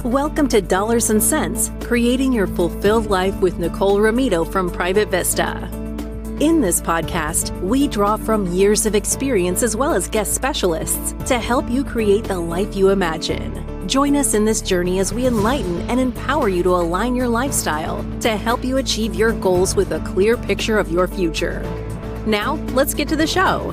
Welcome to Dollars and Cents, Creating Your Fulfilled Life with Nicole Romito from Private Vista. In this podcast, we draw from years of experience as well as guest specialists to help you create the life you imagine. Join us in this journey as we enlighten and empower you to align your lifestyle to help you achieve your goals with a clear picture of your future. Now, let's get to the show.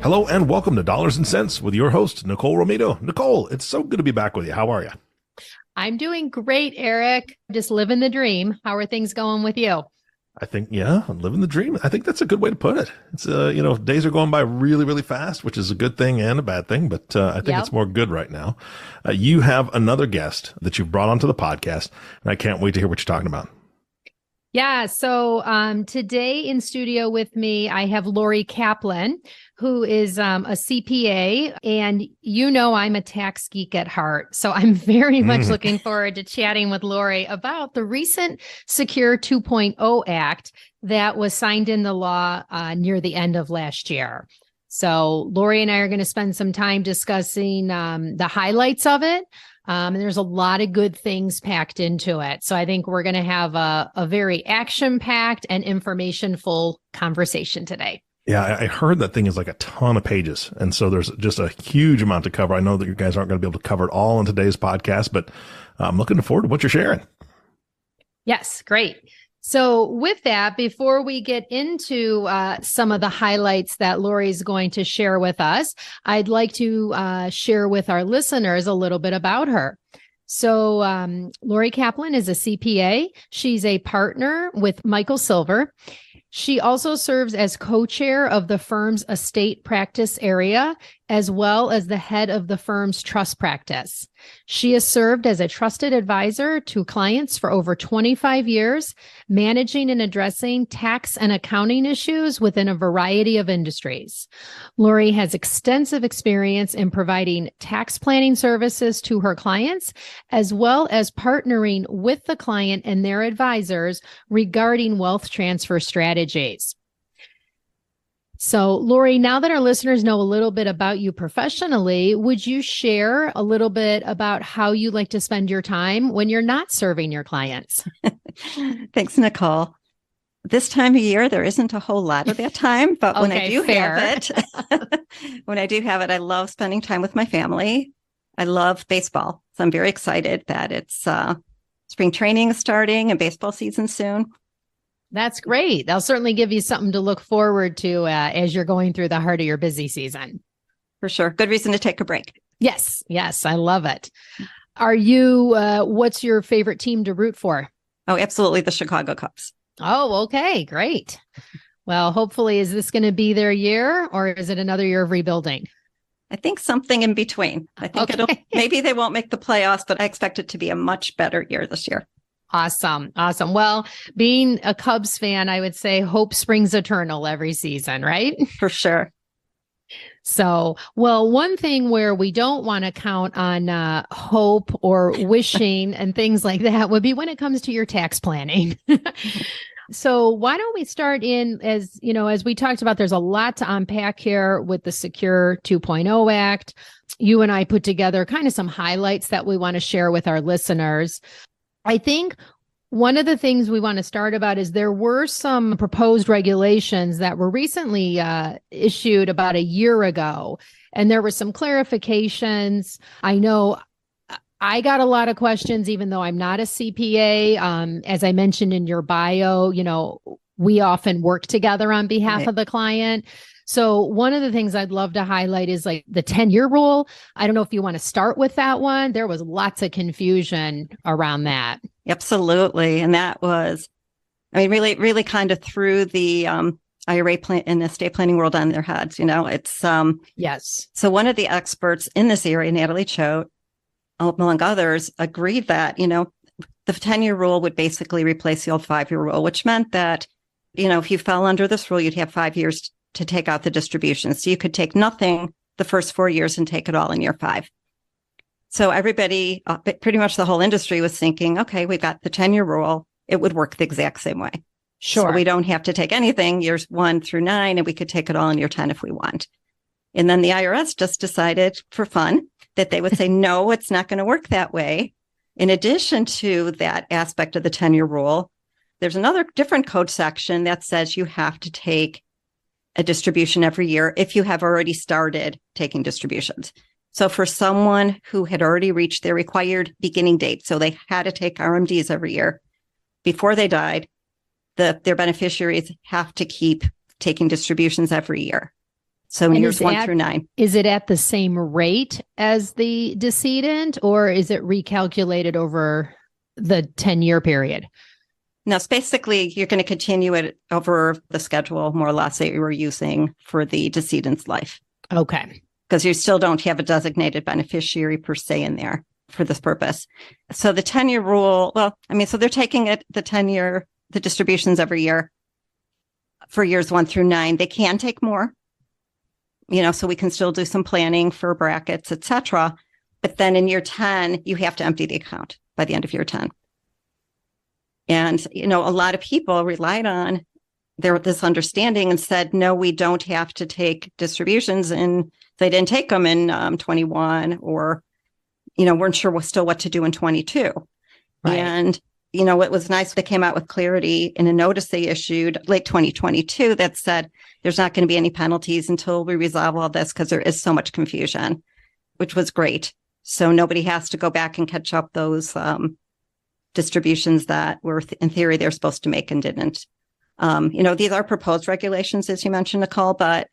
Hello and welcome to Dollars and Cents with your host, Nicole Romito. Nicole, it's so good to be back with you. How are you? I'm doing great, Eric. Just living the dream. How are things going with you? I think, I'm living the dream. I think that's a good way to put it. It's, days are going by really, really fast, which is a good thing and a bad thing, but I think it's more good right now. You have another guest that you've brought onto the podcast, and I can't wait to hear what you're talking about. Yeah. So today in studio with me, I have Laurie Kaplan, who is a CPA. And I'm a tax geek at heart. So I'm very much looking forward to chatting with Laurie about the recent Secure 2.0 Act that was signed into law near the end of last year. So Laurie and I are going to spend some time discussing the highlights of it. And there's a lot of good things packed into it. So I think we're going to have a very action-packed and information-full conversation today. Yeah, I heard that thing is like a ton of pages. And so there's just a huge amount to cover. I know that you guys aren't going to be able to cover it all in today's podcast, but I'm looking forward to what you're sharing. Yes, great. So with that, before we get into some of the highlights that Laurie's going to share with us, I'd like to share with our listeners a little bit about her. So Laurie Kaplan is a CPA. She's a partner with Michael Silver. She also serves as co-chair of the firm's estate practice area, as well as the head of the firm's trust practice. She has served as a trusted advisor to clients for over 25 years, managing and addressing tax and accounting issues within a variety of industries. Laurie has extensive experience in providing tax planning services to her clients, as well as partnering with the client and their advisors regarding wealth transfer strategies. So, Laurie, now that our listeners know a little bit about you professionally, would you share a little bit about how you like to spend your time when you're not serving your clients? Thanks, Nicole. This time of year, there isn't a whole lot of that time, but when I do have it, I love spending time with my family. I love baseball. So I'm very excited that it's spring training is starting and baseball season soon. That's great. They'll certainly give you something to look forward to as you're going through the heart of your busy season. For sure. Good reason to take a break. Yes. I love it. Are you, what's your favorite team to root for? Oh, absolutely. The Chicago Cubs. Oh, okay. Great. Well, hopefully, is this going to be their year or is it another year of rebuilding? I think something in between. I think maybe they won't make the playoffs, but I expect it to be a much better year this year. Awesome. Well, being a Cubs fan, I would say hope springs eternal every season, right? For sure. So, well, one thing where we don't want to count on hope or wishing and things like that would be when it comes to your tax planning. So why don't we start as we talked about, there's a lot to unpack here with the Secure 2.0 Act. You and I put together kind of some highlights that we want to share with our listeners. I think one of the things we want to start about is there were some proposed regulations that were recently issued about a year ago, and there were some clarifications. I know I got a lot of questions, even though I'm not a CPA. As I mentioned in your bio, we often work together on behalf of the client. So one of the things I'd love to highlight is like the 10-year rule. I don't know if you want to start with that one. There was lots of confusion around that. Absolutely. And that was, really, really kind of threw the IRA and estate planning world on their heads. It's yes. So one of the experts in this area, Natalie Choate, among others, agreed that, the 10-year rule would basically replace the old 5-year rule, which meant that, if you fell under this rule, you'd have 5 years to take out the distribution. So you could take nothing the first 4 years and take it all in year 5. So everybody, pretty much the whole industry was thinking, okay, we've got the 10-year rule. It would work the exact same way. Sure. So we don't have to take anything years 1 through 9, and we could take it all in year 10 if we want. And then the IRS just decided for fun that they would say, no, it's not going to work that way. In addition to that aspect of the 10-year rule, there's another different code section that says you have to take a distribution every year if you have already started taking distributions. So for someone who had already reached their required beginning date, so they had to take RMDs every year before they died, their beneficiaries have to keep taking distributions every year. So in years 1 through 9. Is it at the same rate as the decedent, or is it recalculated over the 10-year period? No, it's basically you're going to continue it over the schedule, more or less, that you were using for the decedent's life. Okay. Because you still don't have a designated beneficiary per se in there for this purpose. So the 10-year rule, so they're taking the distributions every year for years 1 through 9. They can take more, so we can still do some planning for brackets, etc. But then in year 10, you have to empty the account by the end of year 10. And, a lot of people relied on this understanding and said, no, we don't have to take distributions. And they didn't take them in 21 or, weren't sure still what to do in 22. Right. And, it was nice. They came out with clarity in a notice they issued late 2022 that said there's not going to be any penalties until we resolve all this because there is so much confusion, which was great. So nobody has to go back and catch up those distributions that were in theory they're supposed to make and didn't. These are proposed regulations, as you mentioned, Nicole, but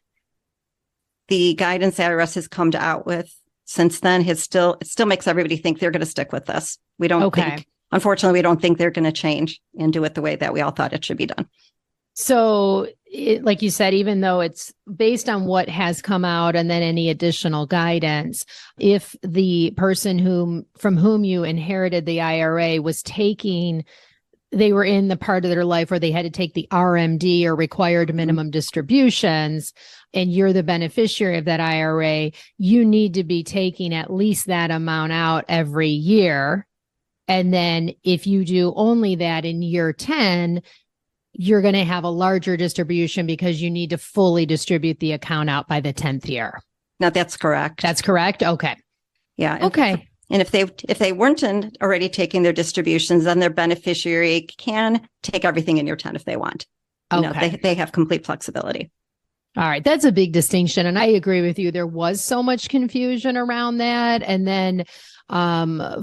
the guidance IRS has come out with since then it still makes everybody think they're going to stick with this. We don't think, unfortunately, we don't think they're going to change and do it the way that we all thought it should be done. So, like you said, even though it's based on what has come out and then any additional guidance, if the person from whom you inherited the IRA was they were in the part of their life where they had to take the RMD or required minimum distributions, and you're the beneficiary of that IRA, you need to be taking at least that amount out every year. And then if you do only that in year 10, you're going to have a larger distribution because you need to fully distribute the account out by the 10th year. No, that's correct. That's correct? Okay. Yeah. Okay. And if they weren't already taking their distributions, then their beneficiary can take everything in year 10 if they want. They have complete flexibility. All right. That's a big distinction. And I agree with you. There was so much confusion around that. And then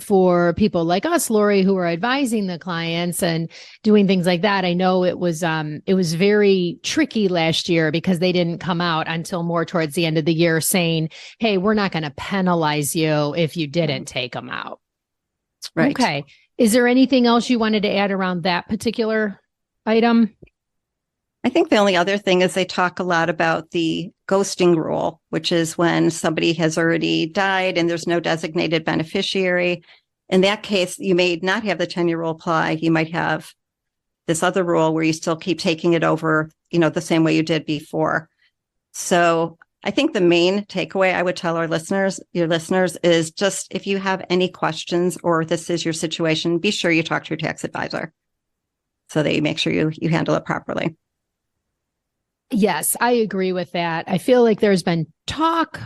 for people like us, Laurie, who are advising the clients and doing things like that, I know it was very tricky last year because they didn't come out until more towards the end of the year saying, hey, we're not going to penalize you if you didn't take them out. Right. Okay. Is there anything else you wanted to add around that particular item? I think the only other thing is they talk a lot about the ghosting rule, which is when somebody has already died and there's no designated beneficiary. In that case, you may not have the 10-year rule apply. You might have this other rule where you still keep taking it over, the same way you did before. So I think the main takeaway I would tell your listeners is just if you have any questions or this is your situation, be sure you talk to your tax advisor so that you make sure you handle it properly. Yes, I agree with that. I feel like there's been talk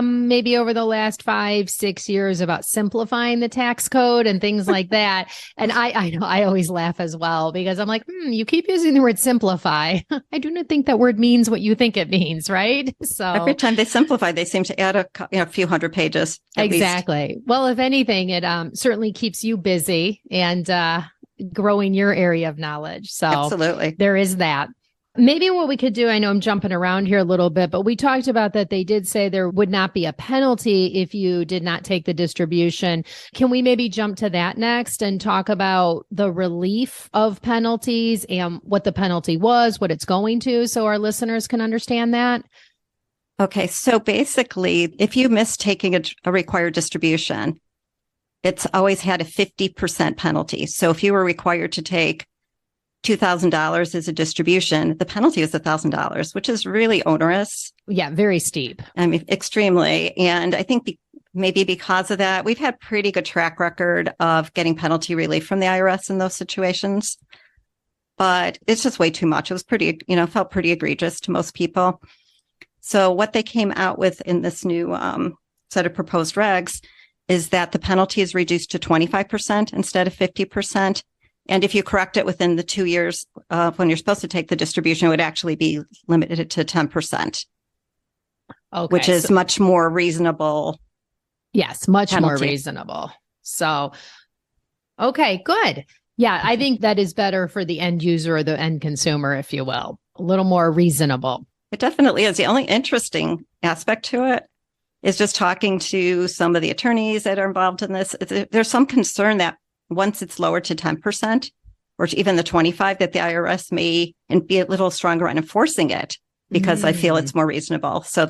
maybe over the last 5-6 years about simplifying the tax code and things like that. And I know I always laugh as well because I'm like, you keep using the word simplify. I do not think that word means what you think it means, right? So every time they simplify, they seem to add a few hundred pages. Exactly. Least. Well, if anything, it certainly keeps you busy and growing your area of knowledge. So absolutely, there is that. Maybe what we could do, I know I'm jumping around here a little bit, but we talked about that they did say there would not be a penalty if you did not take the distribution. Can we maybe jump to that next and talk about the relief of penalties and what the penalty was, what it's going to, so our listeners can understand that? Okay, so basically, if you miss taking a required distribution, it's always had a 50% penalty. So if you were required to take $2,000 as a distribution, the penalty is $1,000, which is really onerous. Yeah, very steep. I mean, extremely. And I think maybe because of that, we've had pretty good track record of getting penalty relief from the IRS in those situations. But it's just way too much. It was felt pretty egregious to most people. So what they came out with in this new set of proposed regs is that the penalty is reduced to 25% instead of 50%. And if you correct it within the 2 years when you're supposed to take the distribution, it would actually be limited to 10%, which is much more reasonable. Yes, much penalty. more reasonable. So, okay, good. Yeah, I think that is better for the end user or the end consumer, if you will. A little more reasonable. It definitely is. The only interesting aspect to it is just talking to some of the attorneys that are involved in this. There's some concern that once it's lowered to 10% or to even the 25%, that the IRS may be a little stronger on enforcing it because I feel it's more reasonable. So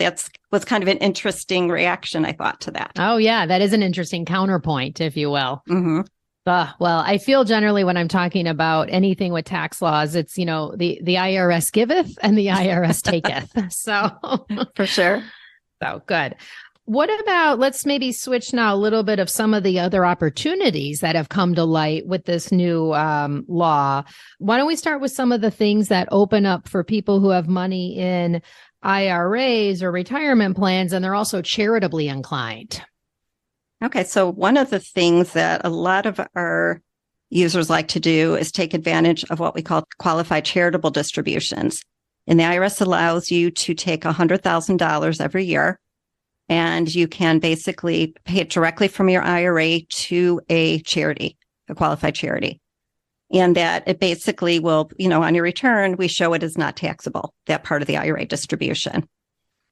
was kind of an interesting reaction, I thought, to that. Oh, yeah. That is an interesting counterpoint, if you will. Mm-hmm. Well, I feel generally when I'm talking about anything with tax laws, it's, the IRS giveth and the IRS taketh. So for sure. So good. What about, let's maybe switch now a little bit of some of the other opportunities that have come to light with this new law. Why don't we start with some of the things that open up for people who have money in IRAs or retirement plans, and they're also charitably inclined? Okay, so one of the things that a lot of our users like to do is take advantage of what we call qualified charitable distributions. And the IRS allows you to take $100,000 every year, and you can basically pay it directly from your IRA to a charity, a qualified charity. And that it basically will, on your return, we show it as not taxable, that part of the IRA distribution.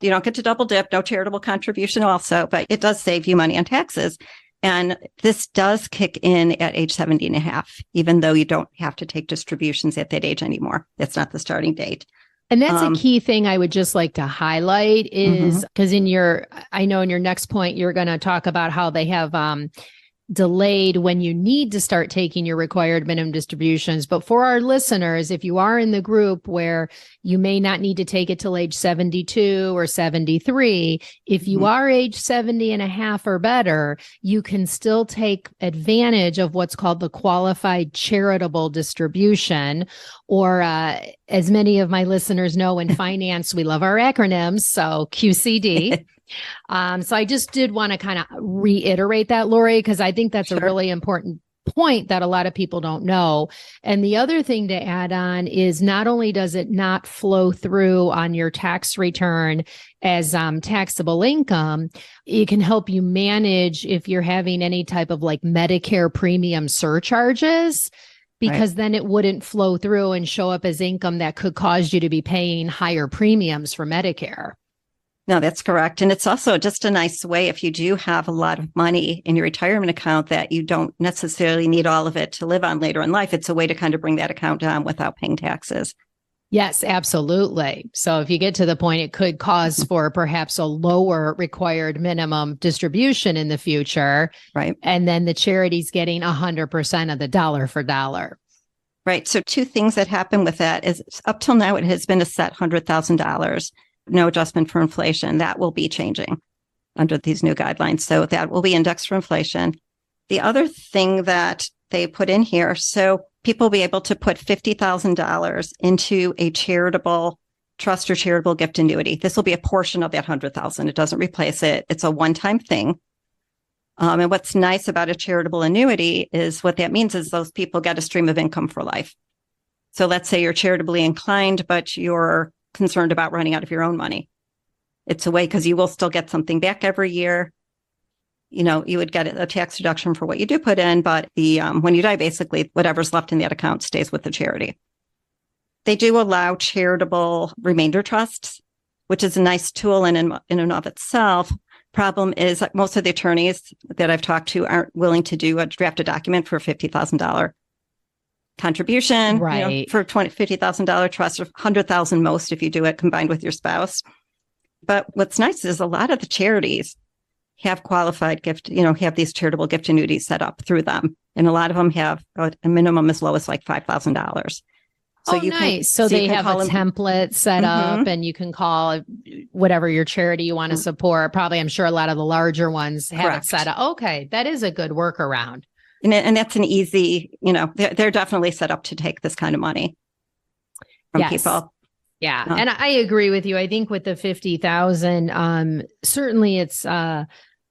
You don't get to double dip, no charitable contribution also, but it does save you money on taxes. And this does kick in at age 70 and a half, even though you don't have to take distributions at that age anymore. That's not the starting date. And that's a key thing I would just like to highlight is because I know in your next point, you're going to talk about how they have delayed when you need to start taking your required minimum distributions. But for our listeners, if you are in the group where you may not need to take it till age 72 or 73, if you are age 70 and a half or better, you can still take advantage of what's called the qualified charitable distribution, or as many of my listeners know, in finance, we love our acronyms. So QCD. So I just did want to kind of reiterate that, Laurie, because I think that's a really important point that a lot of people don't know. And the other thing to add on is not only does it not flow through on your tax return as taxable income, it can help you manage if you're having any type of like Medicare premium surcharges, because then it wouldn't flow through and show up as income that could cause you to be paying higher premiums for Medicare. No, that's correct. And it's also just a nice way if you do have a lot of money in your retirement account that you don't necessarily need all of it to live on later in life. It's a way to kind of bring that account down without paying taxes. Yes, absolutely. So if you get to the point, it could cause for perhaps a lower required minimum distribution in the future. Right. And then the charity's getting 100% of the dollar for dollar. Right. So two things that happen with that is up till now, it has been a set $100,000. No adjustment for inflation. That will be changing under these new guidelines. So that will be indexed for inflation. The other thing that they put in here, so people will be able to put $50,000 into a charitable trust or charitable gift annuity. This will be a portion of that $100,000. It doesn't replace it. It's a one-time thing. And what's nice about a charitable annuity is what that means is those people get a stream of income for life. So let's say you're charitably inclined, but you're concerned about running out of your own money. It's a way because you will still get something back every year. You would get a tax deduction for what you do put in, but when you die, basically whatever's left in that account stays with the charity. They do allow charitable remainder trusts, which is a nice tool in and of itself. Problem is that most of the attorneys that I've talked to aren't willing to draft a document for a $50,000 contribution, right? For $50,000 trust, or $100,000 most if you do it combined with your spouse. But what's nice is a lot of the charities have qualified gift, have these charitable gift annuities set up through them, and a lot of them have a minimum as low as like $5,000. So nice. So they have a template set up, and you can call whatever your charity you want to support. Probably, I'm sure a lot of the larger ones have it set up. Okay, that is a good workaround. And that's an easy, they're definitely set up to take this kind of money from people. Yeah. And I agree with you. I think with the 50,000, certainly it's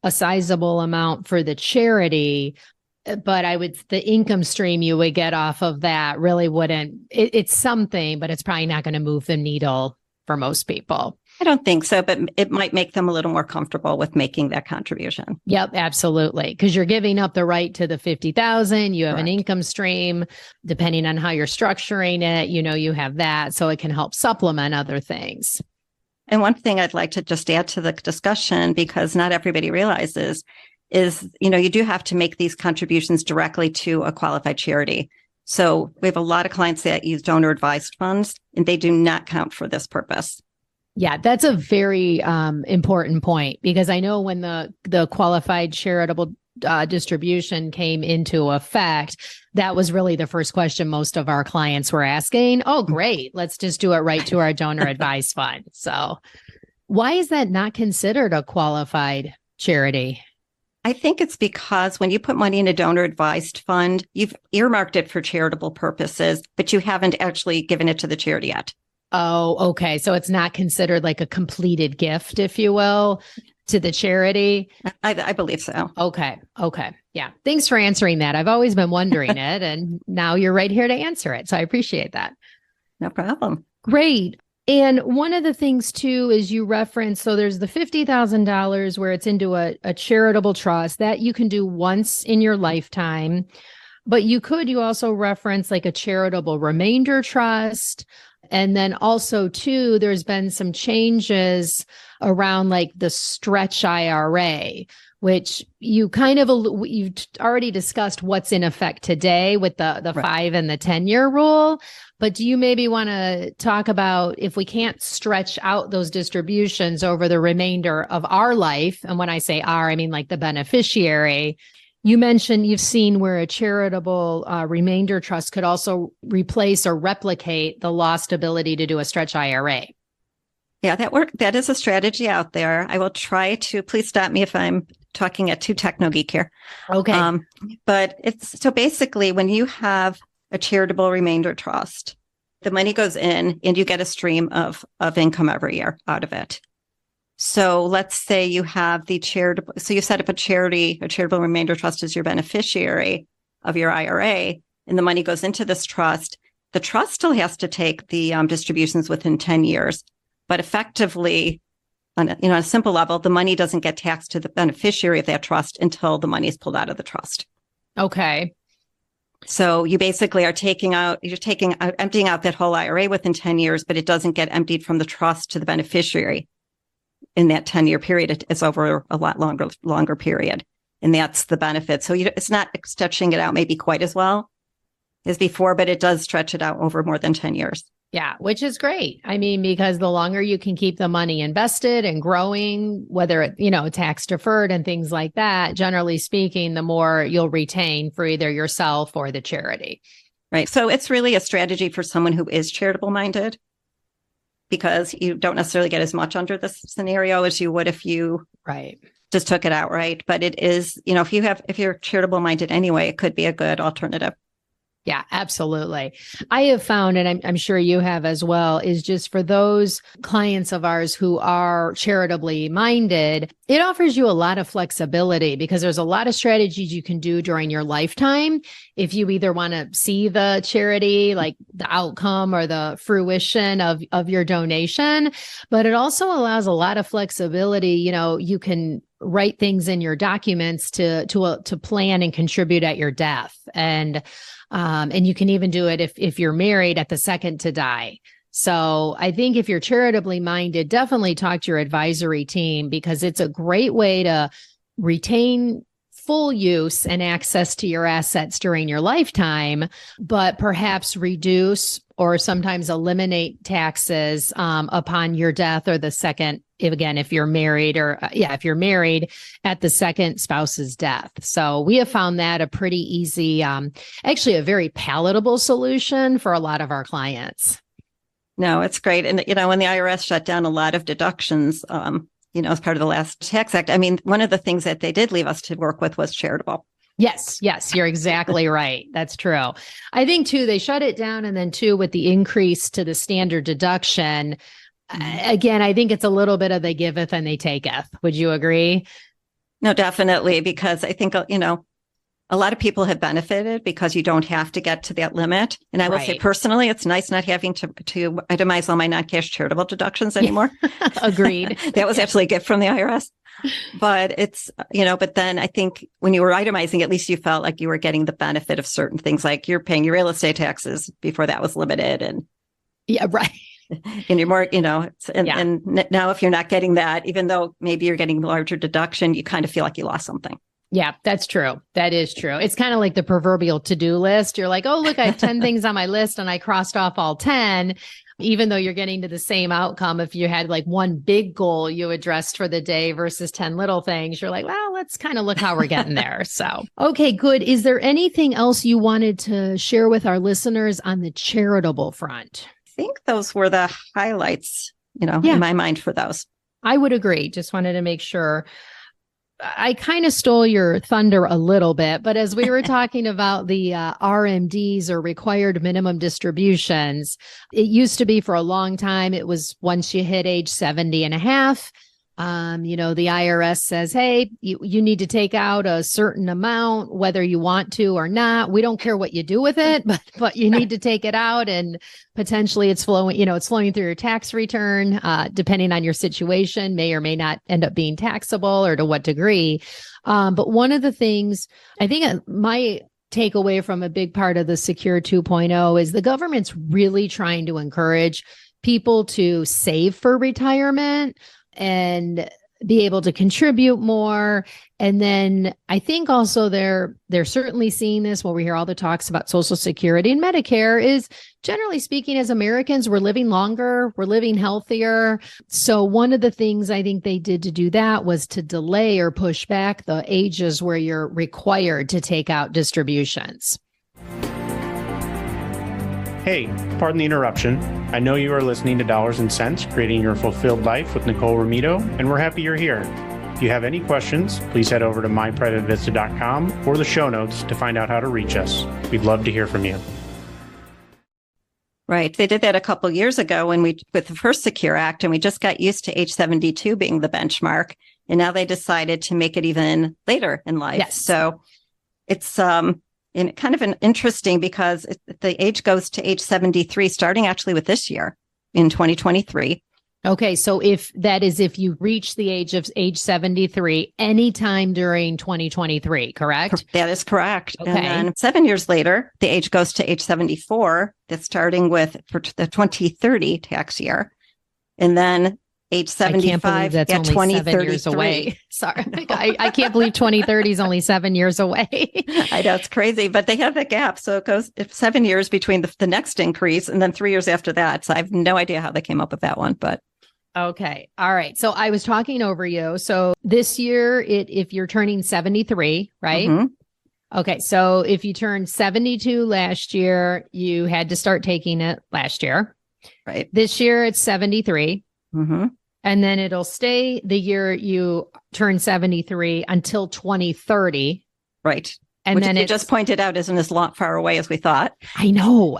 a sizable amount for the charity, but the income stream you would get off of that really it's something, but it's probably not going to move the needle for most people. I don't think so, but it might make them a little more comfortable with making that contribution. Yep, absolutely. Because you're giving up the right to the 50,000. You have Correct. an income stream, depending on how you're structuring it, you have that. So it can help supplement other things. And one thing I'd like to just add to the discussion, because not everybody realizes, is, you do have to make these contributions directly to a qualified charity. So we have a lot of clients that use donor advised funds, and they do not count for this purpose. Yeah, that's a very important point, because I know when the qualified charitable distribution came into effect, that was really the first question most of our clients were asking. Oh, great. Let's just do it right to our donor advised fund. So why is that not considered a qualified charity? I think it's because when you put money in a donor advised fund, you've earmarked it for charitable purposes, but you haven't actually given it to the charity yet. Oh, okay. So it's not considered like a completed gift, if you will, to the charity? I believe so. Okay. Yeah. Thanks for answering that. I've always been wondering it, and now you're right here to answer it. So I appreciate that. No problem. Great. And one of the things too is you reference, so there's the $50,000 where it's into a charitable trust that you can do once in your lifetime, but you also reference like a charitable remainder trust. And then also too, there's been some changes around like the stretch IRA, which you've already discussed what's in effect today with the Right. 5 and the 10-year rule. But do you maybe want to talk about if we can't stretch out those distributions over the remainder of our life? And when I say our, I mean like the beneficiary. You mentioned you've seen where a charitable remainder trust could also replace or replicate the lost ability to do a stretch IRA. Yeah, that is a strategy out there. I will try to, please stop me if I'm talking at too techno geek here. Okay. But it's so basically when you have a charitable remainder trust, the money goes in and you get a stream of income every year out of it. So let's say you have so you set up a charitable remainder trust as your beneficiary of your IRA, and the money goes into this trust. The trust still has to take the distributions within 10 years, but effectively, on a simple level, the money doesn't get taxed to the beneficiary of that trust until the money is pulled out of the trust. Okay. So you basically are emptying out that whole IRA within 10 years, but it doesn't get emptied from the trust to the beneficiary. In that 10-year period, it's over a lot longer period. And that's the benefit. So it's not stretching it out maybe quite as well as before, but it does stretch it out over more than 10 years. Yeah, which is great. I mean, because the longer you can keep the money invested and growing, whether it, tax deferred and things like that, generally speaking, the more you'll retain for either yourself or the charity. Right. So it's really a strategy for someone who is charitable minded, because you don't necessarily get as much under this scenario as you would if you just took it outright. But it is, if you're charitable minded anyway, it could be a good alternative. Yeah, absolutely. I have found, and I'm sure you have as well, is just for those clients of ours who are charitably minded, it offers you a lot of flexibility because there's a lot of strategies you can do during your lifetime. If you either want to see the charity, like the outcome or the fruition of your donation, but it also allows a lot of flexibility. You can write things in your documents to plan and contribute at your death. And you can even do it if you're married at the second to die. So I think if you're charitably minded, definitely talk to your advisory team, because it's a great way to retain full use and access to your assets during your lifetime, but perhaps reduce or sometimes eliminate taxes upon your death or the second, if you're married if you're married at the second spouse's death. So we have found that a pretty easy, actually a very palatable solution for a lot of our clients. No, it's great. And, when the IRS shut down a lot of deductions, as part of the last tax act, I mean, one of the things that they did leave us to work with was charitable. Yes, you're exactly right. That's true. I think too, they shut it down. And then too, with the increase to the standard deduction, again, I think it's a little bit of they giveth and they taketh. Would you agree? No, definitely. Because I think, a lot of people have benefited because you don't have to get to that limit. And I will say personally, it's nice not having to itemize all my non-cash charitable deductions anymore. Agreed. That was actually a gift from the IRS. But it's, but then I think when you were itemizing, at least you felt like you were getting the benefit of certain things, like you're paying your real estate taxes before that was limited. And yeah, right. And you're more, and now if you're not getting that, even though maybe you're getting a larger deduction, you kind of feel like you lost something. Yeah, that's true. That is true. It's kind of like the proverbial to-do list. You're like, oh, look, I have 10 things on my list and I crossed off all 10, even though you're getting to the same outcome. If you had like one big goal you addressed for the day versus 10 little things, you're like, well, let's kind of look how we're getting there. So, okay, good. Is there anything else you wanted to share with our listeners on the charitable front? I think those were the highlights, in my mind for those. I would agree. Just wanted to make sure. I kind of stole your thunder a little bit, but as we were talking about the RMDs or required minimum distributions, it used to be for a long time, it was once you hit age 70 and a half, the IRS says, hey, you need to take out a certain amount, whether you want to or not. We don't care what you do with it, but you need to take it out, and potentially it's flowing through your tax return, depending on your situation, may or may not end up being taxable or to what degree. But one of the things I think my takeaway from a big part of the Secure 2.0 is the government's really trying to encourage people to save for retirement and be able to contribute more. And then I think also they're certainly seeing this when we hear all the talks about Social Security and Medicare is, generally speaking, as Americans, we're living longer, we're living healthier. So one of the things I think they did to do that was to delay or push back the ages where you're required to take out distributions. Hey, pardon the interruption. I know you are listening to Dollars and Cents, Creating Your Fulfilled Life with Nicole Romito, and we're happy you're here. If you have any questions, please head over to myprivatevista.com or the show notes to find out how to reach us. We'd love to hear from you. Right. They did that a couple of years ago with the first Secure Act, and we just got used to age 72 being the benchmark. And now they decided to make it even later in life. Yes. So it's and kind of an interesting because the age goes to age 73, starting actually with this year in 2023. Okay. So if you reach the age 73 anytime during 2023, correct? That is correct. Okay. And then 7 years later, the age goes to age 74. That's starting with for the 2030 tax year. And then age 75 that's at only 2033. 7 years away. Sorry. I can't believe 2030 is only 7 years away. I know, it's crazy, but they have that gap. So it goes 7 years between the next increase and then 3 years after that. So I have no idea how they came up with that one, but. Okay. All right. So I was talking over you. So this year, if you're turning 73, right? Mm-hmm. Okay. So if you turned 72 last year, you had to start taking it last year. Right. This year it's 73. Mm-hmm. And then it'll stay the year you turn 73 until 2030. Right. And which then you just pointed out isn't as far away as we thought. I know.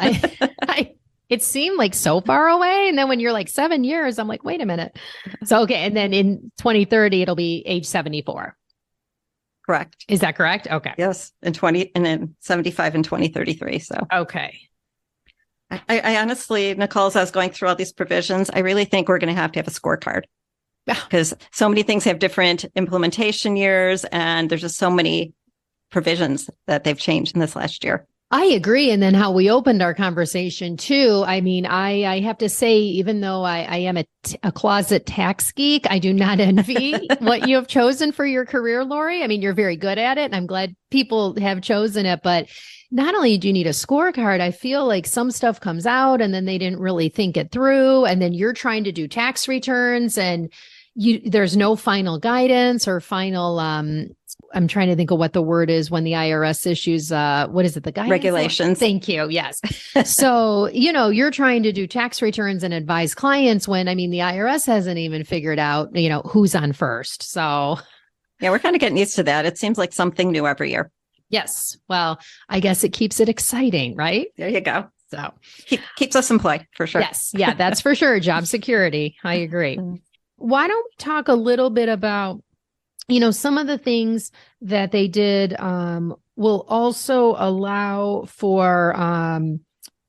It seemed like so far away. And then when you're like 7 years, I'm like, wait a minute. So, okay. And then in 2030, it'll be age 74. Correct. Is that correct? Okay. Yes. And then 75 in 2033. So, okay. I honestly, Nicole, as I was going through all these provisions, I really think we're going to have a scorecard because so many things have different implementation years and there's just so many provisions that they've changed in this last year. I agree. And then how we opened our conversation too. I mean, I have to say, even though I am a closet tax geek, I do not envy what you have chosen for your career, Laurie. I mean, you're very good at it and I'm glad people have chosen it, but not only do you need a scorecard, I feel like some stuff comes out and then they didn't really think it through. And then you're trying to do tax returns and there's no final guidance or final, I'm trying to think of what the word is when the IRS issues, what is it? The guidance? Regulations. Thank you. Yes. So, you're trying to do tax returns and advise clients when, the IRS hasn't even figured out, who's on first. So. Yeah, we're kind of getting used to that. It seems like something new every year. Yes. Well, I guess it keeps it exciting, right? There you go. So keeps us employed for sure. Yes. Yeah, that's for sure. Job security. I agree. Why don't we talk a little bit about some of the things that they did will also allow for,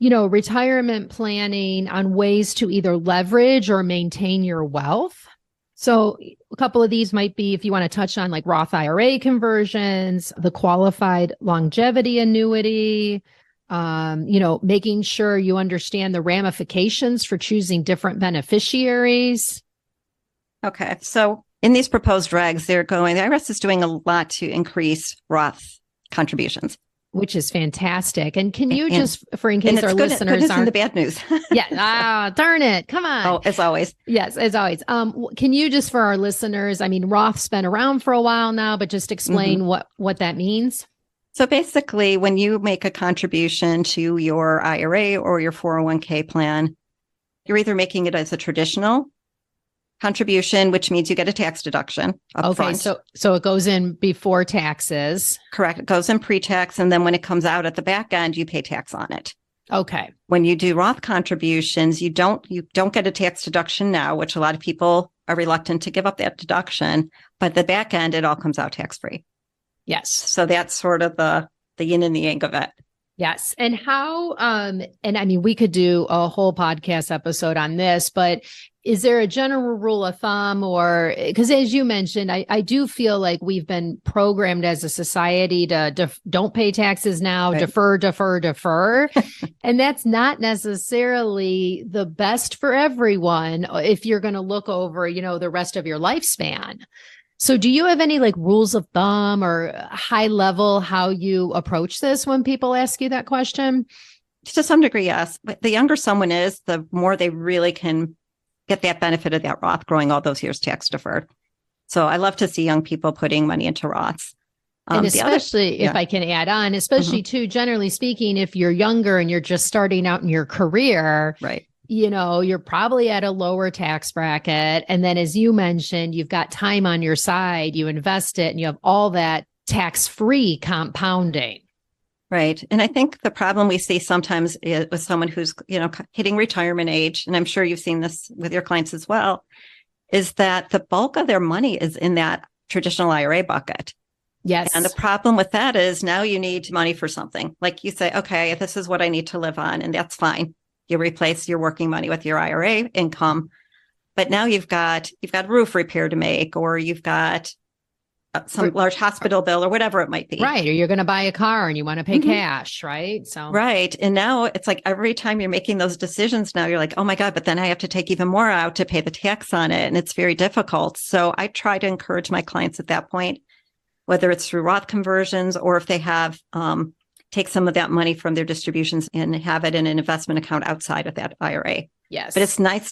retirement planning on ways to either leverage or maintain your wealth. So a couple of these might be, if you want to touch on like Roth IRA conversions, the qualified longevity annuity, making sure you understand the ramifications for choosing different beneficiaries. Okay. So in these proposed regs, the IRS is doing a lot to increase Roth contributions. Which is fantastic. And can you just, for in case our listeners aren't... the bad news. Yeah. Darn it. Come on. Oh, as always. Yes, as always. Can you just, for our listeners, Roth's been around for a while now, but just explain what that means? So basically, when you make a contribution to your IRA or your 401k plan, you're either making it as a traditional contribution, which means you get a tax deduction up front. So it goes in before taxes. Correct. It goes in pre-tax, and then when it comes out at the back end, you pay tax on it. Okay. When you do Roth contributions, you don't get a tax deduction now, which a lot of people are reluctant to give up that deduction. But the back end, it all comes out tax-free. Yes. So that's sort of the yin and the yang of it. Yes. And how, we could do a whole podcast episode on this, but is there a general rule of thumb, or, because as you mentioned, I do feel like we've been programmed as a society to don't pay taxes now, right. defer. And that's not necessarily the best for everyone if you're going to look over, the rest of your lifespan. So do you have any like rules of thumb or high level how you approach this when people ask you that question? To some degree, yes. But the younger someone is, the more they really can get that benefit of that Roth growing all those years tax deferred. So I love to see young people putting money into Roths. And especially if I can add on, especially too, generally speaking, if you're younger and you're just starting out in your career, right? You're probably at a lower tax bracket. And then, as you mentioned, you've got time on your side, you invest it, and you have all that tax-free compounding. Right. And I think the problem we see sometimes is with someone who's, hitting retirement age, and I'm sure you've seen this with your clients as well, is that the bulk of their money is in that traditional IRA bucket. Yes. And the problem with that is now you need money for something. Like you say, okay, this is what I need to live on, and that's fine. You replace your working money with your IRA income, but now you've got roof repair to make, or you've got some large hospital bill or whatever it might be. Right. Or you're going to buy a car and you want to pay cash, right? So right. And now it's like every time you're making those decisions now, you're like, oh my God, but then I have to take even more out to pay the tax on it. And it's very difficult. So I try to encourage my clients at that point, whether it's through Roth conversions or if they have take some of that money from their distributions and have it in an investment account outside of that IRA. Yes. But it's nice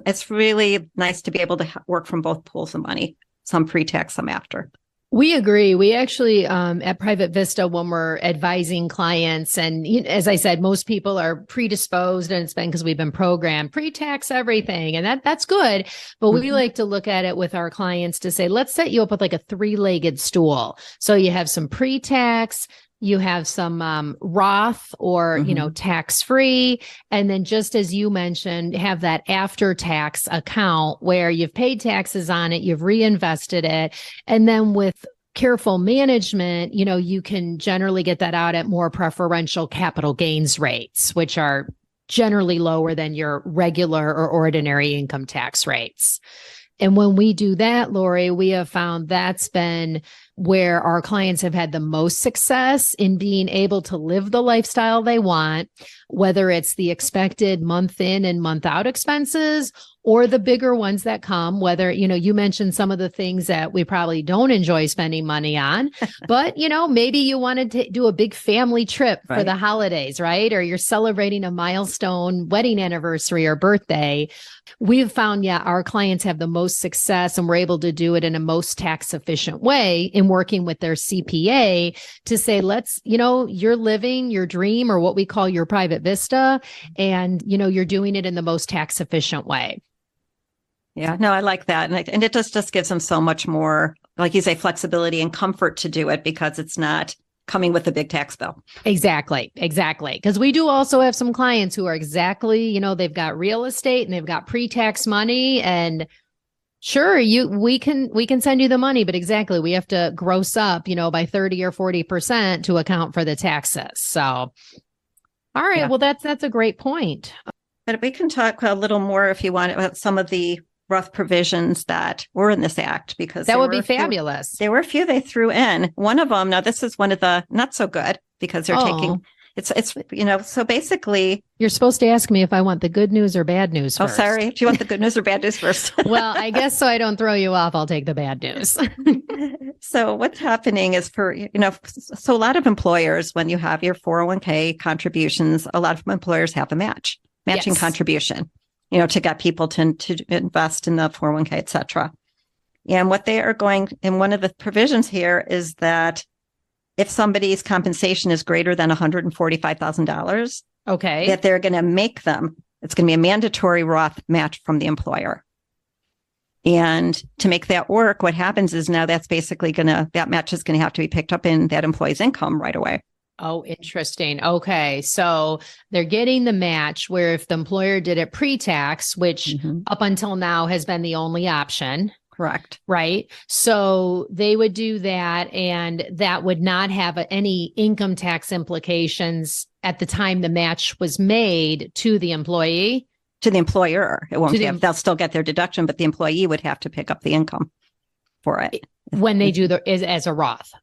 it's really nice to be able to work from both pools of money, some pre-tax, some after. We agree. We actually, at Private Vista, when we're advising clients, and as I said, most people are predisposed, and it's been because we've been programmed pre-tax everything, and that's good. But we like to look at it with our clients to say, let's set you up with like a 3-legged stool. So you have some pre-tax, you have some Roth or, tax-free. And then just as you mentioned, have that after-tax account where you've paid taxes on it, you've reinvested it. And then with careful management, you can generally get that out at more preferential capital gains rates, which are generally lower than your regular or ordinary income tax rates. And when we do that, Laurie, we have found that's been where our clients have had the most success in being able to live the lifestyle they want, whether it's the expected month in and month out expenses or the bigger ones that come, whether, you mentioned some of the things that we probably don't enjoy spending money on, but, maybe you wanted to do a big family trip for the holidays, right? Or you're celebrating a milestone wedding anniversary or birthday. We've found, our clients have the most success, and we're able to do it in a most tax efficient way in working with their CPA to say, you're living your dream, or what we call your private vista, and, you're doing it in the most tax efficient way. Yeah, no, I like that. And it just gives them so much more, like you say, flexibility and comfort to do it because it's not coming with a big tax bill. Exactly. Because we do also have some clients who are they've got real estate and they've got pre-tax money, and Sure, we can send you the money, but exactly, we have to gross up, by 30 or 40% to account for the taxes. So, all right, Yeah. well, that's a great point. But we can talk a little more if you want about some of the Roth provisions that were in this act, because That would be fabulous. There were a few they threw in. One of them, now this is one of the not so good, because they're taking it's so basically you're supposed to ask me if I want the good news or bad news first. Oh, sorry. Do you want the good news or bad news first? Well, I guess so I don't throw you off, I'll take the bad news. So what's happening is so a lot of employers, when you have your 401k contributions, a lot of employers have a matching contribution, to get people to invest in the 401k, et cetera. And what they are going, and one of the provisions here is that if somebody's compensation is greater than $145,000, okay, that they're going to make them, it's going to be a mandatory Roth match from the employer. And to make that work, what happens is now that match is going to have to be picked up in that employee's income right away. Oh, interesting. Okay. So they're getting the match where if the employer did it pre-tax, which up until now has been the only option. Correct. Right. So they would do that, and that would not have any income tax implications at the time the match was made to the employee. To the employer. It won't they'll still get their deduction, but the employee would have to pick up the income for it. When they do as a Roth.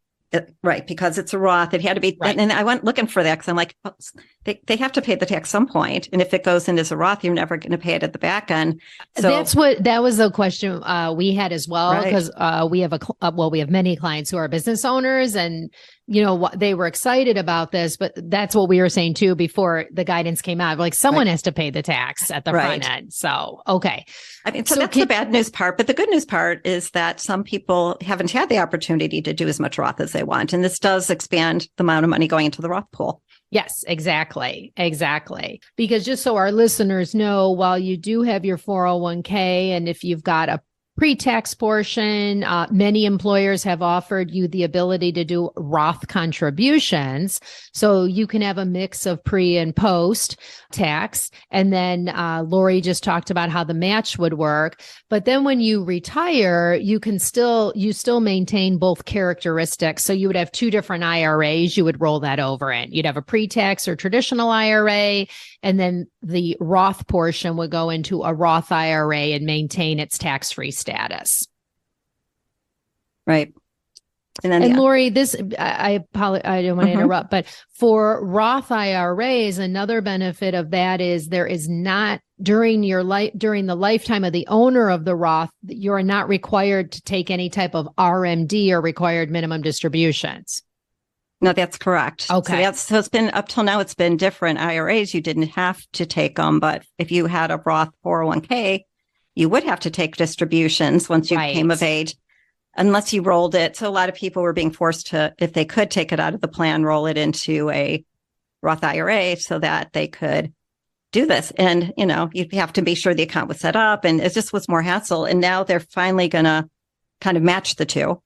Right, because it's a Roth. It had to be, and I went looking for that because I'm like, they have to pay the tax some point, and if it goes in as a Roth, you're never going to pay it at the back end. So that was the question we had as well, because we have many clients who are business owners, and they were excited about this, but that's what we were saying too before the guidance came out. Like someone has to pay the tax at the front end. So okay, I mean, so that's the bad news part. But the good news part is that some people haven't had the opportunity to do as much Roth as they want. And this does expand the amount of money going into the Roth pool. Yes, exactly. Because just so our listeners know, while you do have your 401k, and if you've got a pre-tax portion, many employers have offered you the ability to do Roth contributions. So you can have a mix of pre and post tax. And then Laurie just talked about how the match would work. But then when you retire, you still maintain both characteristics. So you would have two different IRAs you would roll that over in. You'd have a pre-tax or traditional IRA, and then the Roth portion would go into a Roth IRA and maintain its tax-free status. Right. And Laurie, I apologize, I don't want to interrupt, but for Roth IRAs, another benefit of that is there is not during the lifetime of the owner of the Roth, you're not required to take any type of RMD or required minimum distributions. No, that's correct. Okay. So it's been up till now, it's been different IRAs. You didn't have to take them, but if you had a Roth 401k, you would have to take distributions once you came of age, unless you rolled it. So a lot of people were being forced to, if they could take it out of the plan, roll it into a Roth IRA so that they could do this. And, you'd have to be sure the account was set up, and it just was more hassle. And now they're finally going to kind of match the two.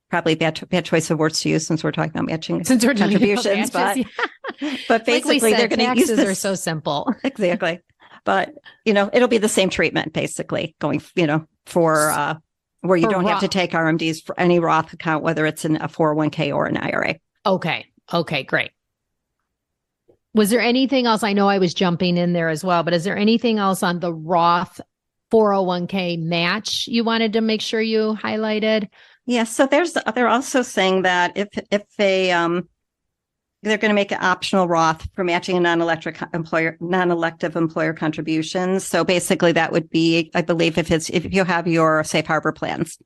Probably bad choice of words to use since we're talking about matching contributions, but basically they're going to use this. Are so simple. Exactly. But, it'll be the same treatment basically going, for where you don't have to take RMDs for any Roth account, whether it's in a 401k or an IRA. Okay, great. Was there anything else? I know I was jumping in there as well, but is there anything else on the Roth 401k match you wanted to make sure you highlighted? Yeah, so they're also saying that if they're going to make it optional Roth for matching a non-elective employer contributions. So basically, that would be, I believe, if you have your safe harbor plans,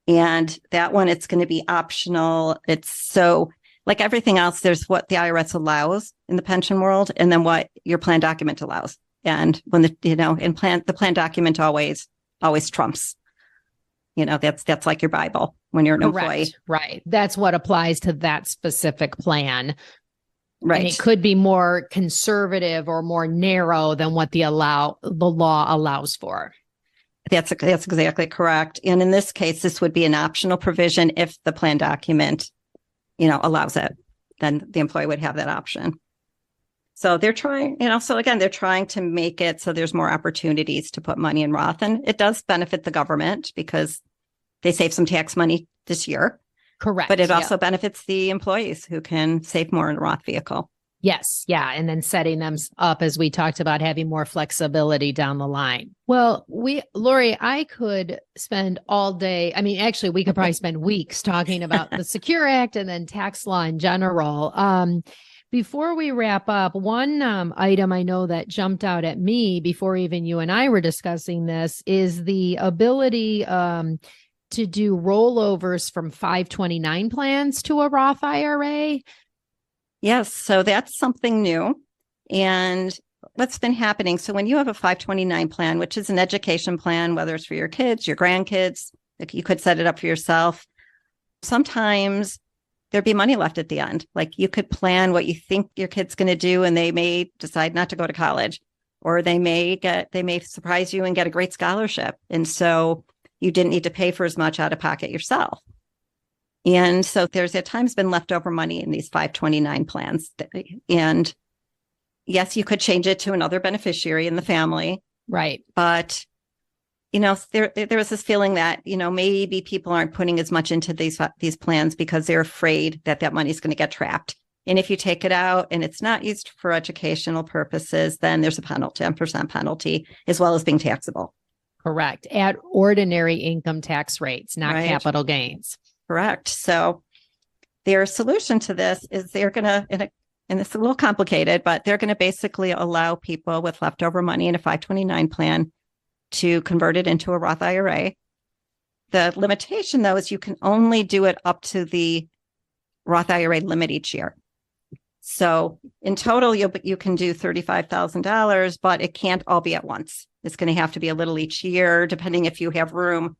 and that one, it's going to be optional. It's so like everything else. There's what the IRS allows in the pension world, and then what your plan document allows. And when the plan document always trumps. That's like your Bible when you're an employee. Right. That's what applies to that specific plan. Right. And it could be more conservative or more narrow than what the law allows for. That's exactly correct. And in this case, this would be an optional provision if the plan document, allows it. Then the employee would have that option. So they're trying, so again, they're trying to make it so there's more opportunities to put money in Roth. And it does benefit the government because they save some tax money this year. Correct. But it also benefits the employees who can save more in a Roth vehicle. Yes. Yeah. And then setting them up, as we talked about, having more flexibility down the line. Well, Laurie, I could spend all day. I mean, actually, we could probably spend weeks talking about the Secure Act and then tax law in general. Before we wrap up, one item I know that jumped out at me before even you and I were discussing this is the ability to do rollovers from 529 plans to a Roth IRA. Yes. So that's something new. And what's been happening? So when you have a 529 plan, which is an education plan, whether it's for your kids, your grandkids, you could set it up for yourself. Sometimes there'd be money left at the end. Like you could plan what you think your kid's going to do, and they may decide not to go to college, or they may surprise you and get a great scholarship. And so you didn't need to pay for as much out of pocket yourself. And so there's at times been leftover money in these 529 plans. And yes, you could change it to another beneficiary in the family. Right. But, there was this feeling that, maybe people aren't putting as much into these plans because they're afraid that money is going to get trapped. And if you take it out and it's not used for educational purposes, then there's a penalty, 10% penalty, as well as being taxable. Correct. At ordinary income tax rates, not Right. capital gains. Correct. So their solution to this is they're going to, and it's a little complicated, but they're going to basically allow people with leftover money in a 529 plan to convert it into a Roth IRA. The limitation, though, is you can only do it up to the Roth IRA limit each year. So in total, you can do $35,000, but it can't all be at once. It's going to have to be a little each year, depending if you have room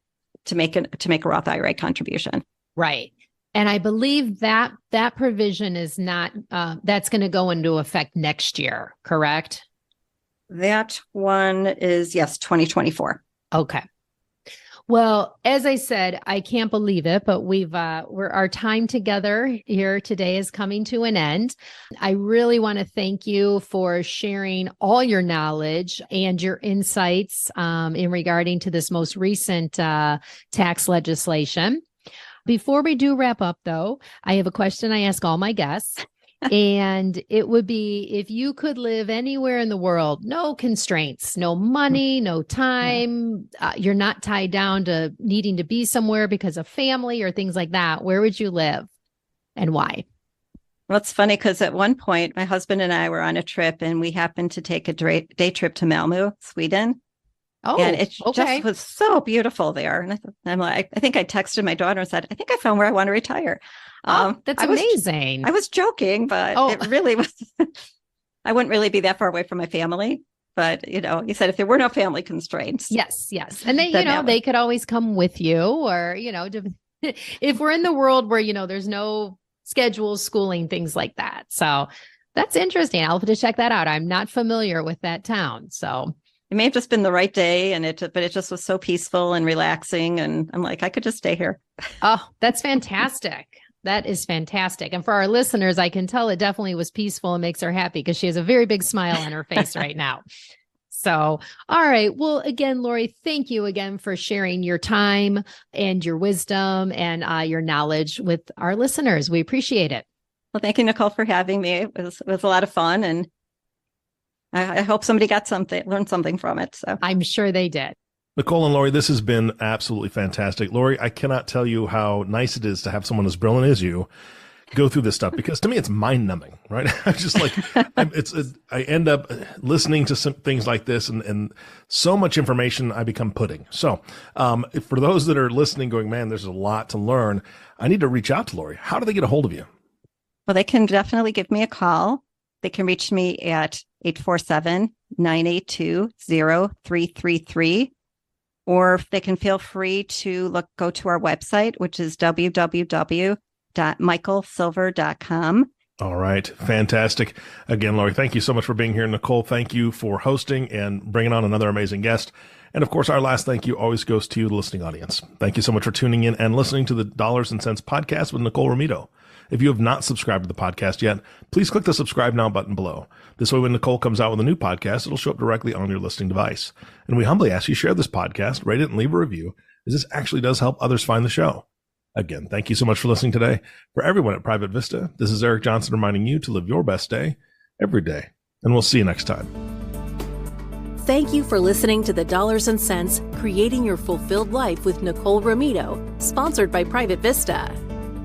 to make a Roth IRA contribution. Right. And I believe that provision is not, that's going to go into effect next year, correct? That one is, yes, 2024. Okay. Well, as I said, I can't believe it, but our time together here today is coming to an end. I really want to thank you for sharing all your knowledge and your insights in regarding to this most recent tax legislation. Before we do wrap up, though, I have a question I ask all my guests. And it would be, if you could live anywhere in the world, no constraints, no money, no time, you're not tied down to needing to be somewhere because of family or things like that, where would you live and why? Well, it's funny because at one point, my husband and I were on a trip and we happened to take a day trip to Malmö, Sweden. Oh, and it okay. just was so beautiful there. And I'm like, I think I texted my daughter and said, I think I found where I want to retire. That's amazing. I was joking, but it really was. I wouldn't really be that far away from my family. But, you said if there were no family constraints. Yes. And they, they could always come with you, or, if we're in the world where, there's no schedules, schooling, things like that. So that's interesting. I'll have to check that out. I'm not familiar with that town. So it may have just been the right day, but it just was so peaceful and relaxing. And I'm like, I could just stay here. Oh, that's fantastic. That is fantastic. And for our listeners, I can tell it definitely was peaceful and makes her happy because she has a very big smile on her face right now. So, all right. Well, again, Laurie, thank you again for sharing your time and your wisdom and your knowledge with our listeners. We appreciate it. Well, thank you, Nicole, for having me. It was a lot of fun, and I hope somebody learned something from it. So I'm sure they did. Nicole and Laurie, this has been absolutely fantastic. Laurie, I cannot tell you how nice it is to have someone as brilliant as you go through this stuff, because to me, it's mind numbing, right? I'm just like, I end up listening to some things like this and so much information, I become pudding. So for those that are listening going, man, there's a lot to learn, I need to reach out to Laurie. How do they get a hold of you? Well, they can definitely give me a call. They can reach me at 847-982-0333. Or they can feel free to go to our website, which is www.michaelsilver.com. All right. Fantastic. Again, Laurie, thank you so much for being here. Nicole, thank you for hosting and bringing on another amazing guest. And of course, our last thank you always goes to the listening audience. Thank you so much for tuning in and listening to the Dollars and Cents podcast with Nicole Romito. If you have not subscribed to the podcast yet, please click the subscribe now button below. This way, when Nicole comes out with a new podcast, it'll show up directly on your listening device. And we humbly ask you share this podcast, rate it, and leave a review, as this actually does help others find the show. Again, thank you so much for listening today. For everyone at Private Vista, this is Eric Johnson reminding you to live your best day every day. And we'll see you next time. Thank you for listening to the Dollars and Cents Creating Your Fulfilled Life with Nicole Romito, sponsored by Private Vista.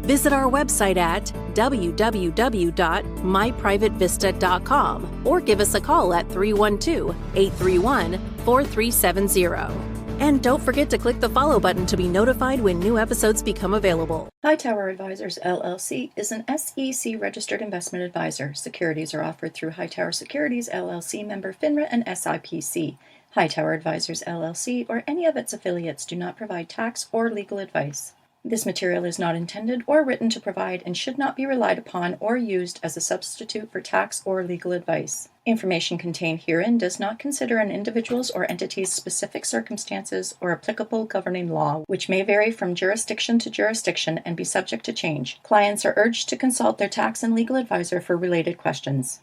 Visit our website at www.myprivatevista.com or give us a call at 312-831-4370. And don't forget to click the follow button to be notified when new episodes become available. Hightower Advisors, LLC is an SEC-registered investment advisor. Securities are offered through Hightower Securities, LLC, member FINRA and SIPC. Hightower Advisors, LLC, or any of its affiliates do not provide tax or legal advice. This material is not intended or written to provide and should not be relied upon or used as a substitute for tax or legal advice. Information contained herein does not consider an individual's or entity's specific circumstances or applicable governing law, which may vary from jurisdiction to jurisdiction and be subject to change. Clients are urged to consult their tax and legal advisor for related questions.